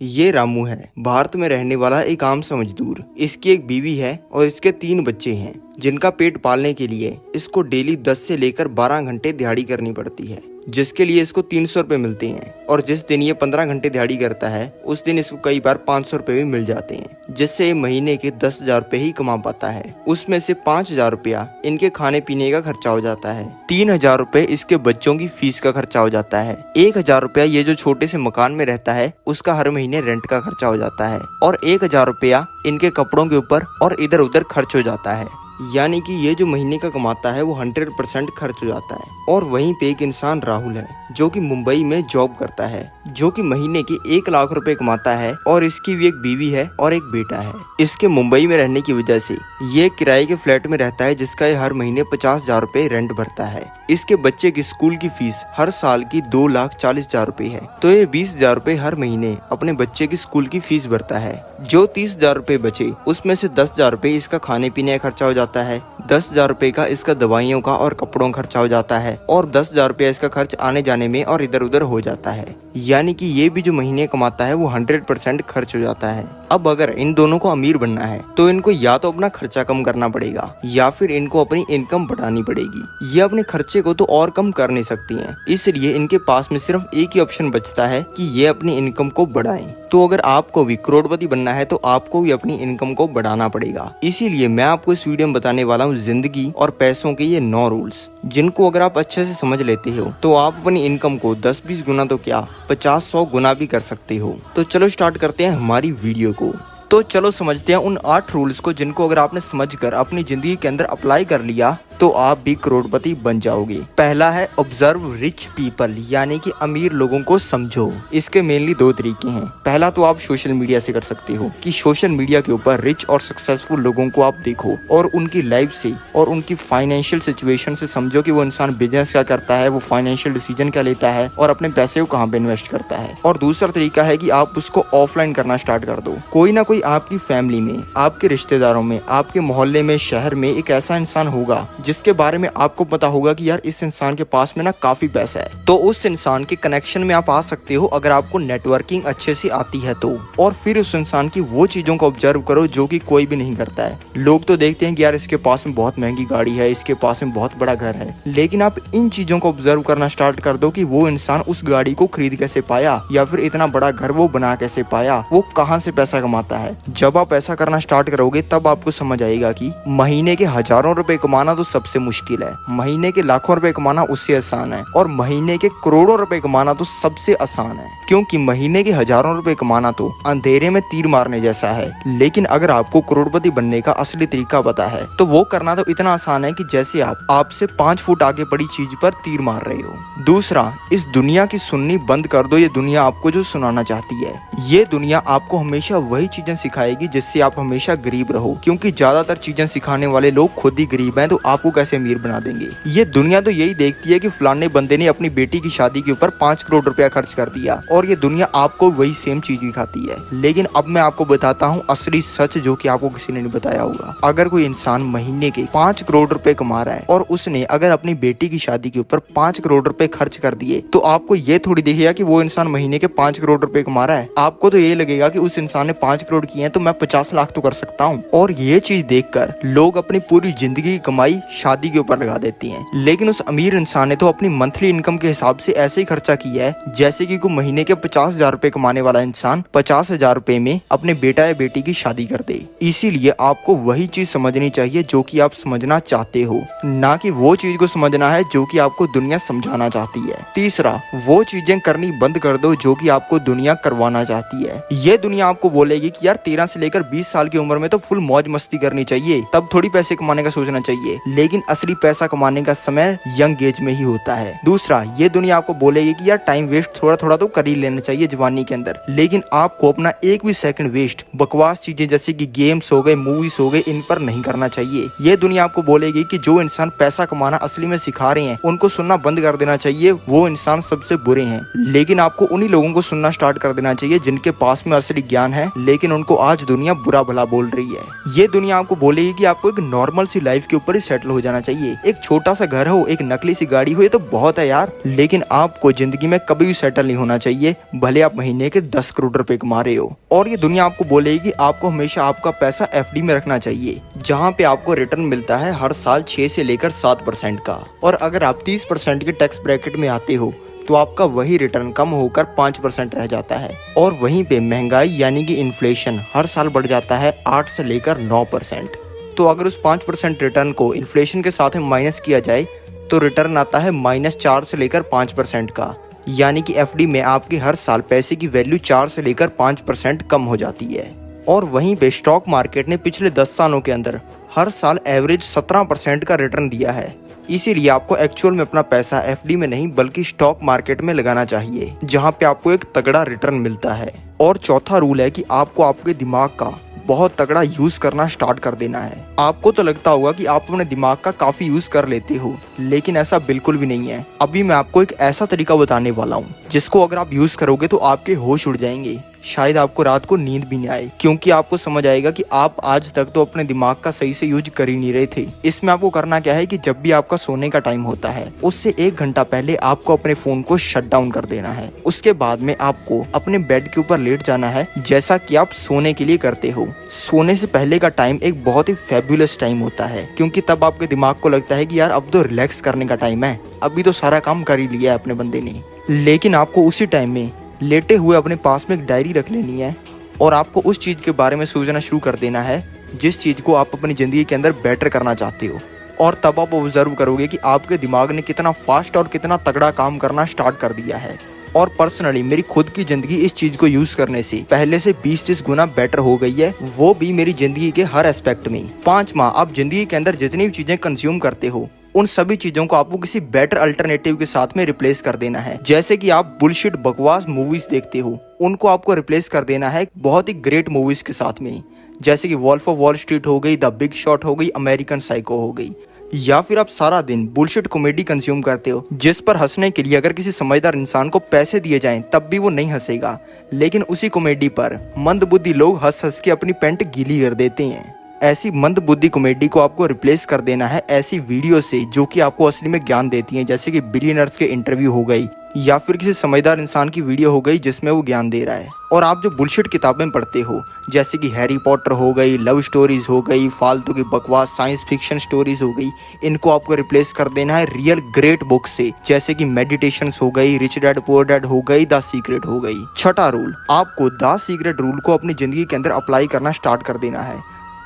ये रामू है, भारत में रहने वाला एक आम सा मजदूर। इसकी एक बीवी है और इसके 3 बच्चे हैं, जिनका पेट पालने के लिए इसको डेली 10 से लेकर 12 घंटे दिहाड़ी करनी पड़ती है, जिसके लिए इसको 300 रुपए मिलते हैं। और जिस दिन ये 15 घंटे दिहाड़ी करता है, उस दिन इसको कई बार 500 रुपए भी मिल जाते हैं, जिससे ये महीने के 10,000 रुपए ही कमा पाता है। उसमें से 5,000 रुपया इनके खाने पीने का खर्चा हो जाता है, 3,000 रुपए इसके बच्चों की फीस का खर्चा हो जाता है, 1,000 रुपया ये जो छोटे से मकान में रहता है उसका हर महीने रेंट का खर्चा हो जाता है, और 1,000 रुपया इनके कपड़ों के ऊपर और इधर उधर खर्च हो जाता है। यानी कि ये जो महीने का कमाता है वो 100% खर्च हो जाता है। और वहीं पे एक इंसान राहुल है, जो कि मुंबई में जॉब करता है, जो कि महीने के 1 लाख रुपए कमाता है, और इसकी भी एक बीवी है और एक बेटा है। इसके मुंबई में रहने की वजह से ये किराए के फ्लैट में रहता है, जिसका ये हर महीने 50,000 रुपए रेंट भरता है। इसके बच्चे की स्कूल की फीस हर साल की 2,40,000 रुपए है, तो ये 20,000 रुपए हर महीने अपने बच्चे की स्कूल की फीस भरता है। जो 30,000 रुपए बचे, उसमें से 10,000 रुपए इसका खाने पीने का खर्चा हो जाता है, 10,000 रुपए का इसका दवाइयों का और कपड़ों का खर्चा हो जाता है, और 10,000 रुपया इसका खर्च आने जाने में और इधर उधर हो जाता है। यानी कि ये भी जो महीने कमाता है वो 100% खर्च हो जाता है। अब अगर इन दोनों को अमीर बनना है तो इनको या तो अपना खर्चा कम करना पड़ेगा, या फिर इनको अपनी इनकम बढ़ानी पड़ेगी। ये अपने खर्चे को तो और कम कर नहीं सकती हैं, इसलिए इनके पास में सिर्फ एक ही ऑप्शन बचता है कि ये अपनी इनकम को बढ़ाएं। तो अगर आपको भी करोड़पति बनना है तो आपको भी अपनी इनकम को बढ़ाना पड़ेगा। इसीलिए मैं आपको इस वीडियो में बताने वाला हूँ जिंदगी और पैसों के ये 9 रूल्स, जिनको अगर आप अच्छे से समझ लेते हो तो आप अपनी इनकम को 10-20 गुना तो क्या 50-100 गुना भी कर सकते हो। तो चलो स्टार्ट करते हैं हमारी वीडियो को। तो चलो समझते हैं उन 8 रूल्स को, जिनको अगर आपने समझकर अपनी जिंदगी के अंदर अप्लाई कर लिया तो आप भी करोड़पति बन जाओगे। पहला है ऑब्जर्व रिच पीपल, यानी कि अमीर लोगों को समझो। इसके मेनली 2 तरीके हैं। पहला तो आप सोशल मीडिया से कर सकते हो कि सोशल मीडिया के ऊपर रिच और सक्सेसफुल लोगों को आप देखो और उनकी लाइफ से और उनकी फाइनेंशियल सिचुएशन से समझो कि वो इंसान बिजनेस क्या करता है, वो फाइनेंशियल डिसीजन क्या लेता है और अपने पैसे को कहाँ पे इन्वेस्ट करता है। और दूसरा तरीका है कि आप उसको ऑफलाइन करना स्टार्ट कर दो। कोई ना कोई आपकी फैमिली में, आपके रिश्तेदारों में, आपके मोहल्ले में, शहर में एक ऐसा इंसान होगा जिसके बारे में आपको पता होगा कि यार इस इंसान के पास में ना काफी पैसा है, तो उस इंसान के कनेक्शन में आप आ सकते हो अगर आपको नेटवर्किंग अच्छे से आती है तो। और फिर उस इंसान की वो चीजों को ऑब्जर्व करो जो कि कोई भी नहीं करता है। लोग तो देखते हैं कि यार इसके पास में बहुत महंगी गाड़ी है, इसके पास में बहुत बड़ा घर है, लेकिन आप इन चीजों को ऑब्जर्व करना स्टार्ट कर दो कि वो इंसान उस गाड़ी को खरीद कैसे पाया, या फिर इतना बड़ा घर वो बना कैसे पाया, वो कहाँ से पैसा कमाता है। जब आप ऐसा करना स्टार्ट करोगे तब आपको समझ आएगा कि महीने के हजारों रुपए कमाना तो सबसे मुश्किल है, महीने के लाखों रुपए कमाना उससे आसान है, और महीने के करोड़ों रुपए कमाना तो सबसे आसान है। क्योंकि महीने के हजारों रुपए कमाना तो अंधेरे में तीर मारने जैसा है, लेकिन अगर आपको करोड़पति बनने का असली तरीका पता है तो वो करना तो इतना आसान है कि जैसे आप आपसे 5 फुट आगे पड़ी चीज पर तीर मार रहे हो। दूसरा, इस दुनिया की सुननी बंद कर दो। ये दुनिया आपको जो सुनाना चाहती है, ये दुनिया आपको हमेशा वही चीजें सिखाएगी जिससे आप हमेशा गरीब रहो, क्योंकि ज्यादातर चीजें सिखाने वाले लोग खुद ही गरीब हैं, तो आपको कैसे अमीर बना देंगे। ये दुनिया तो यही देखती है कि फलाने बंदे ने अपनी बेटी की शादी के ऊपर 5 करोड़ रुपया खर्च कर दिया, और ये दुनिया आपको वही सेम चीज दिखाती है। लेकिन अब मैं आपको बताता हूँ असली सच, जो कि आपको किसी ने नहीं बताया होगा। अगर कोई इंसान महीने के 5 करोड़ रुपए कमा रहा है और उसने अगर अपनी बेटी की शादी के ऊपर 5 करोड़ रुपए खर्च कर दिए, तो आपको ये थोड़ी दिखेगा कि वो इंसान महीने के 5 करोड़ रुपए कमा रहा है। आपको तो ये लगेगा कि उस इंसान ने 5 करोड़ किए हैं तो मैं 50 लाख तो कर सकता हूँ। और ये चीज देखकर लोग अपनी पूरी जिंदगी की कमाई शादी के ऊपर लगा देती हैं। लेकिन उस अमीर इंसान ने तो अपनी मंथली इनकम के हिसाब से ऐसे ही खर्चा किया है जैसे कि कोई महीने के 50,000 रुपए कमाने वाला इंसान 50,000 रुपए में अपने बेटा या बेटी की शादी कर दे। इसीलिए आपको वही चीज समझनी चाहिए जो कि आप समझना चाहते हो, ना कि वो चीज को समझना है जो कि आपको दुनिया समझाना चाहती है। तीसरा, वो चीजें करनी बंद कर दो जो कि आपको दुनिया करवाना चाहती है। ये दुनिया आपको बोलेगी कि यार 13 से लेकर 20 साल की उम्र में तो फुल मौज मस्ती करनी चाहिए, तब थोड़ी पैसे कमाने का सोचना चाहिए, लेकिन असली पैसा कमाने का समय यंग एज में ही होता है। दूसरा, ये दुनिया आपको बोलेगी कि यार टाइम वेस्ट थोड़ा थोड़ा तो कर ही लेना चाहिए जवानी के अंदर, लेकिन आपको अपना एक भी सेकंड वेस्ट बकवास चीजें जैसे कि गेम्स हो गए, मूवीज हो गए, इन पर नहीं करना चाहिए। ये दुनिया आपको बोलेगी कि जो इंसान पैसा कमाना असली में सिखा रहे हैं उनको सुनना बंद कर देना चाहिए, वो इंसान सबसे बुरे हैं। लेकिन आपको उन्हीं लोगों को सुनना स्टार्ट कर देना चाहिए जिनके पास में असली ज्ञान है, लेकिन उनको आज दुनिया बुरा भला बोल रही है। ये दुनिया आपको बोलेगी कि आपको एक नॉर्मल सी लाइफ के ऊपर ही सेटल हो जाना चाहिए। एक छोटा सा घर हो, एक नकली सी गाड़ी हो, ये तो बहुत है यार। लेकिन आपको जिंदगी में कभी भी सेटल नहीं होना चाहिए, भले आप महीने के 10 करोड़ रुपए कमा रहे हो। और ये दुनिया आपको बोलेगी कि आपको हमेशा आपका पैसा एफडी में रखना चाहिए, जहाँ पे आपको रिटर्न मिलता है हर साल 6 से लेकर 7% का। और अगर आप 30% के टैक्स ब्रैकेट में आते हो तो आपका वही रिटर्न कम होकर 5% रह जाता है। और वहीं पे महंगाई यानी कि इन्फ्लेशन हर साल बढ़ जाता है 8 से लेकर 9%। तो अगर उस 5% रिटर्न को इन्फ्लेशन के साथ में माइनस किया जाए तो रिटर्न आता है -4 से लेकर 5% का। यानी कि एफडी में आपकी हर साल पैसे की वैल्यू 4 से लेकर 5% कम हो जाती है। और वहीं पे स्टॉक मार्केट ने पिछले 10 सालों के अंदर हर साल एवरेज 17% का रिटर्न दिया है। इसीलिए आपको एक्चुअल में अपना पैसा एफडी में नहीं बल्कि स्टॉक मार्केट में लगाना चाहिए, जहां पे आपको एक तगड़ा रिटर्न मिलता है। और चौथा रूल है कि आपको आपके दिमाग का बहुत तगड़ा यूज करना स्टार्ट कर देना है। आपको तो लगता होगा कि आप अपने दिमाग का काफी यूज कर लेते हो, लेकिन ऐसा बिल्कुल भी नहीं है। अभी मैं आपको एक ऐसा तरीका बताने वाला हूँ जिसको अगर आप यूज करोगे तो आपके होश उड़ जाएंगे। शायद आपको रात को नींद भी नहीं आए, क्योंकि आपको समझ आएगा कि आप आज तक तो अपने दिमाग का सही से यूज कर ही नहीं रहे थे। इसमें आपको करना क्या है कि जब भी आपका सोने का टाइम होता है उससे 1 घंटा पहले आपको अपने फोन को शट डाउन कर देना है। उसके बाद में आपको अपने बेड के ऊपर लेट जाना है, जैसा कि आप सोने के लिए करते हो। सोने से पहले का टाइम एक बहुत ही फैबुलस टाइम होता है, क्योंकि तब आपके दिमाग को लगता है कि यार अब तो रिलैक्स करने का टाइम है, अभी तो सारा काम कर ही लिया है अपने बंदे ने। लेकिन आपको उसी टाइम में लेटे हुए अपने पास में एक डायरी रख लेनी है और आपको उस चीज़ के बारे में सोचना शुरू कर देना है जिस चीज़ को आप अपनी ज़िंदगी के अंदर बेटर करना चाहते हो। और तब आप ऑब्जर्व करोगे कि आपके दिमाग ने कितना फास्ट और कितना तगड़ा काम करना स्टार्ट कर दिया है। और पर्सनली मेरी खुद की ज़िंदगी इस चीज़ को यूज़ करने से पहले से 20-30 गुना बेटर हो गई है, वो भी मेरी ज़िंदगी के हर एस्पेक्ट में। 5 माह आप ज़िंदगी के अंदर जितनी भी चीज़ें कंज्यूम करते हो उन सभी चीजों को आपको किसी बेटर अल्टरनेटिव के साथ में रिप्लेस कर देना है। जैसे कि आप बुलशिट बकवास मूवीज देखते हो, उनको आपको रिप्लेस कर देना है बहुत ही ग्रेट मूवीज के साथ में, जैसे कि वॉल्फ ऑफ वॉल स्ट्रीट हो गई, द बिग शॉट हो गई, अमेरिकन साइको हो गई। या फिर आप सारा दिन बुलशिट कॉमेडी कंज्यूम करते हो जिस पर हंसने के लिए अगर किसी समझदार इंसान को पैसे दिए जाएं तब भी वो नहीं हंसेगा, लेकिन उसी कॉमेडी पर मंदबुद्धि लोग हंस हंस के अपनी पैंट गीली कर देते हैं। ऐसी मंदबुद्धि कॉमेडी को आपको रिप्लेस कर देना है ऐसी वीडियो से जो कि आपको असली में ज्ञान देती हैं, जैसे कि बिलियनर्स के इंटरव्यू हो गई या फिर किसी समझदार इंसान की वीडियो हो गई जिसमें वो ज्ञान दे रहा है। और आप जो बुलशिट किताबें पढ़ते हो जैसे कि हैरी पॉटर हो गई, लव स्टोरीज हो गई, फालतू की बकवास साइंस फिक्शन स्टोरीज हो गई, इनको आपको रिप्लेस कर देना है रियल ग्रेट बुक से, जैसे कि मेडिटेशंस हो गई, रिच डैड पुअर डैड हो गई, द सीक्रेट हो गई। छठा रूल, आपको द सीक्रेट रूल को अपनी जिंदगी के अंदर अप्लाई करना स्टार्ट कर देना है।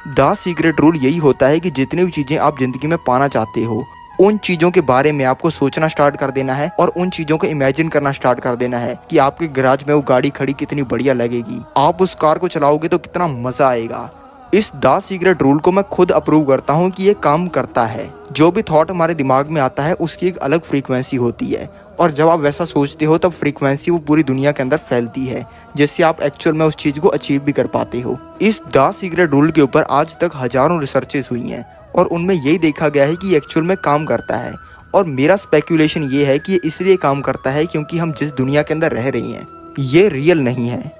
द सीक्रेट रूल यही होता है कि जितनी भी चीजें आप जिंदगी में पाना चाहते हो उन चीजों के बारे में आपको सोचना स्टार्ट कर देना है और उन चीजों को इमेजिन करना स्टार्ट कर देना है कि आपके गैराज में वो गाड़ी खड़ी कितनी बढ़िया लगेगी, आप उस कार को चलाओगे तो कितना मजा आएगा। इस द सीक्रेट रूल को मैं खुद अप्रूव करता हूँ कि ये काम करता है। जो भी थॉट हमारे दिमाग में आता है उसकी एक अलग फ्रीक्वेंसी होती है और जब आप वैसा सोचते हो तब फ्रीक्वेंसी वो पूरी दुनिया के अंदर फैलती है, जिससे आप एक्चुअल में उस चीज को अचीव भी कर पाते हो। इस द सीक्रेट रूल के ऊपर आज तक हजारों रिसर्चेस हुई हैं और उनमें यही देखा गया है कि एक्चुअल में काम करता है। और मेरा स्पेकुलेशन ये है कि ये इसलिए काम करता है क्योंकि हम जिस दुनिया के अंदर रह रहे हैं ये रियल नहीं है,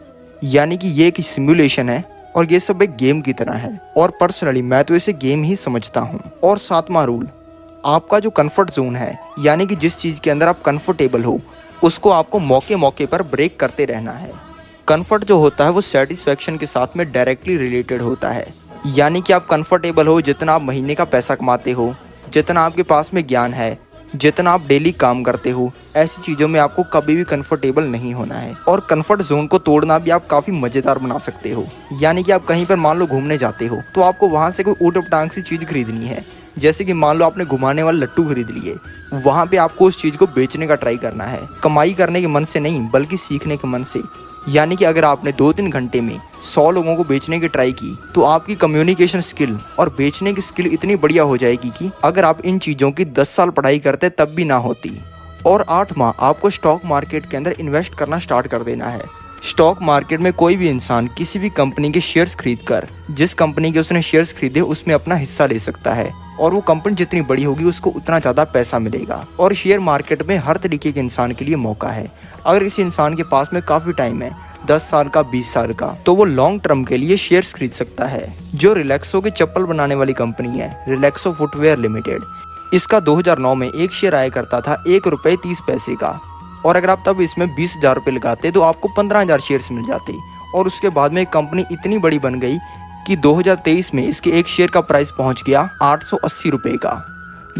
यानी कि ये एक सिमुलेशन है और ये सब एक गेम की तरह है। और पर्सनली मैं तो इसे गेम ही समझता हूँ। और 7वां रूल, आपका जो कंफर्ट जोन है यानी कि जिस चीज़ के अंदर आप कंफर्टेबल हो उसको आपको मौके मौके पर ब्रेक करते रहना है। कंफर्ट जो होता है वो सेटिस्फैक्शन के साथ में डायरेक्टली रिलेटेड होता है, यानी कि आप कंफर्टेबल हो जितना आप महीने का पैसा कमाते हो, जितना आपके पास में ज्ञान है, जितना आप डेली काम करते हो, ऐसी चीज़ों में आपको कभी भी कंफर्टेबल नहीं होना है। और कंफर्ट जोन को तोड़ना भी आप काफ़ी मज़ेदार बना सकते हो, यानी कि आप कहीं पर मान लो घूमने जाते हो तो आपको वहाँ से कोई ऊट पटांग सी चीज़ खरीदनी है, जैसे कि मान लो आपने घुमाने वाले लट्टू खरीद लिए, वहाँ पे आपको उस चीज़ को बेचने का ट्राई करना है, कमाई करने के मन से नहीं बल्कि सीखने के मन से। यानी कि अगर आपने 2-3 घंटे में 100 लोगों को बेचने की ट्राई की तो आपकी कम्युनिकेशन स्किल और बेचने की स्किल इतनी बढ़िया हो जाएगी कि अगर आप इन चीज़ों की 10 साल पढ़ाई करते तब भी ना होती। और 8वां, आपको स्टॉक मार्केट के अंदर इन्वेस्ट करना स्टार्ट कर देना है। स्टॉक मार्केट में कोई भी इंसान किसी भी कंपनी के शेयर्स खरीद कर जिस कंपनी के उसने शेयर्स खरीदे उसमें अपना हिस्सा ले सकता है और वो कंपनी जितनी बड़ी होगी उसको उतना ज़्यादा पैसा मिलेगा। और शेयर मार्केट में हर तरीके के इंसान के लिए मौका है। अगर किसी इंसान के पास में काफ़ी टाइम है, 10 साल का, 20 साल का, तो वो लॉन्ग टर्म के लिए शेयर्स खरीद सकता है। जो रिलैक्सो की चप्पल बनाने वाली कंपनी है, रिलैक्सो फुटवेयर लिमिटेड, इसका 2009 में एक शेयर आया करता था ₹1.30 का। और अगर आप तब इसमें 20,000 रुपये लगाते तो आपको 15,000 शेयर्स मिल जाते। और उसके बाद में कंपनी इतनी बड़ी बन गई कि 2023 में इसके एक शेयर का प्राइस पहुंच गया 880 रुपये का।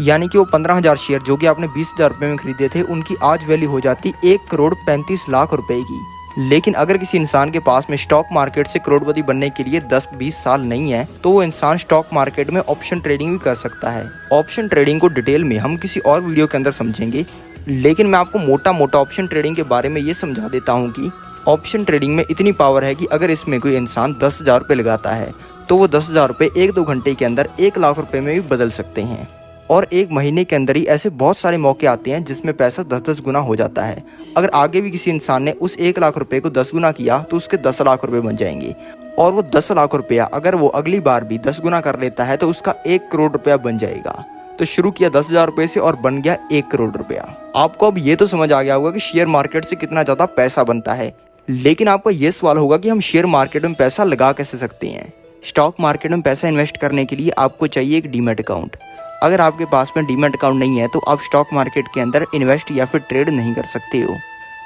यानी कि वो 15,000 शेयर जो कि आपने 20,000 रुपये में खरीदे थे, उनकी आज वैल्यू हो जाती 1,35,00,000 रुपये की। लेकिन अगर किसी इंसान के पास में स्टॉक मार्केट से करोड़पति बनने के लिए 10-20 साल नहीं है, तो वो इंसान स्टॉक मार्केट में ऑप्शन ट्रेडिंग भी कर सकता है। ऑप्शन ट्रेडिंग को डिटेल में हम किसी और वीडियो के अंदर समझेंगे, लेकिन मैं आपको मोटा मोटा ऑप्शन ट्रेडिंग के बारे में ये समझा देता हूँ कि ऑप्शन ट्रेडिंग में इतनी पावर है कि अगर इसमें कोई इंसान 10,000 रुपये लगाता है तो वो 10,000 रुपये 1-2 घंटे के अंदर 1,00,000 रुपये में भी बदल सकते हैं। और एक महीने के अंदर ही ऐसे बहुत सारे मौके आते हैं जिसमें पैसा 10-10 गुना हो जाता है। अगर आगे भी किसी इंसान ने उस 1,00,000 रुपये को 10 गुना किया तो उसके 10,00,000 रुपये बन जाएंगे। और वो 10,00,000 रुपया अगर वो अगली बार भी 10 गुना कर लेता है तो उसका 1 करोड़ रुपया बन जाएगा। तो शुरू किया 10,000 रुपये से और बन गया 1 करोड़ रुपया। आपको अब ये तो समझ आ गया होगा कि शेयर मार्केट से कितना ज़्यादा पैसा बनता है। लेकिन आपका ये सवाल होगा कि हम शेयर मार्केट में पैसा लगा कैसे सकते हैं। स्टॉक मार्केट में पैसा इन्वेस्ट करने के लिए आपको चाहिए एक डीमैट अकाउंट। अगर आपके पास में डीमैट अकाउंट नहीं है तो आप स्टॉक मार्केट के अंदर इन्वेस्ट या फिर ट्रेड नहीं कर सकते हो।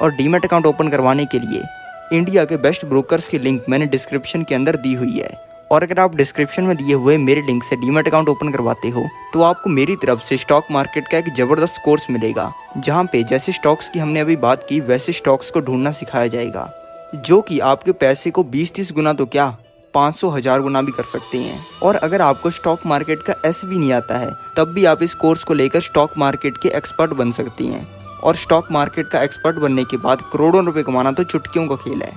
और डीमैट अकाउंट ओपन करवाने के लिए इंडिया के बेस्ट ब्रोकर्स की लिंक मैंने डिस्क्रिप्शन के अंदर दी हुई है। और अगर आप डिस्क्रिप्शन में दिए हुए मेरे लिंक से डीमैट अकाउंट ओपन करवाते हो तो आपको मेरी तरफ से स्टॉक मार्केट का एक ज़बरदस्त कोर्स मिलेगा, जहां पे जैसे स्टॉक्स की हमने अभी बात की वैसे स्टॉक्स को ढूंढना सिखाया जाएगा, जो कि आपके पैसे को 20-30 गुना तो क्या 500,000 गुना भी कर सकते हैं। और अगर आपको स्टॉक मार्केट का एस भी नहीं आता है तब भी आप इस कोर्स को लेकर स्टॉक मार्केट के एक्सपर्ट बन सकती हैं। और स्टॉक मार्केट का एक्सपर्ट बनने के बाद करोड़ों रुपए कमाना तो चुटकियों का खेल है।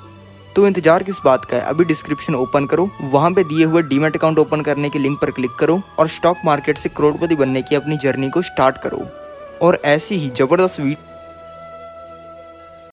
तो इंतजार किस बात का है, अभी डिस्क्रिप्शन ओपन करो, वहां पे दिए हुए डीमैट अकाउंट ओपन करने के लिंक पर क्लिक करो और स्टॉक मार्केट से करोड़पति बनने की अपनी जर्नी को स्टार्ट करो। और ऐसी ही जबरदस्त